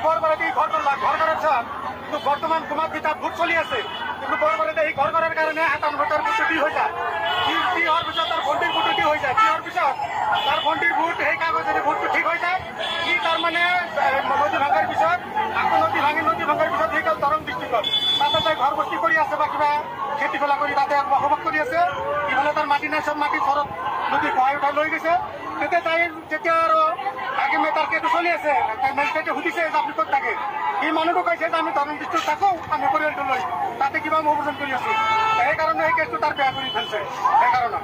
বৰবাৰীতে ঘৰ কৰাৰ চান কিন্তু বৰ্তমান তোমাৰ যেটা ভোট চলি আছে কিন্তু বৰবাৰীতে এই ঘর করার কারণে 58 ভোটার ভোট হয়ে যায় কি হওয়ার পিছত তার ভোটের ভোট হয়ে যায় কি হওয়ার পিছত তার ভোটের ভোট সেই কাগজের ভোটটো ঠিক হয়ে যায় কি তার মানে নদী ভাঙার পিছত আকৌ নদী ভাঙার পিছত সেই গেল দৰং ডিস্ট্রিক্টত তাতে তাই ঘর বস্তি করে আছে বা কিবা খেতি খোলা করে তাতে বসবাস করে আছে ইফালে তার মাটি নাই সব মাটি ঘরত নদী খোৱাই উঠাই লৈ গৈছে তেতিয়া তাই যেতিয়া আৰু আগে তার কেটো চলি আছে তাই মেজিস্ট্রেটে সুধিছে যে আপনি ক'ত থাকে এই মানুহটো কৈছে যে আমি দৰং ডিস্ট্ৰিক্টত থাকো আমি পৰিয়ালটো লৈ তাতে কিবা মই অভিযোগ কৰি আছো সেইকাৰণে এই কেছটো তাৰ বেয়া কৰি ফেলছে সেইকাৰণে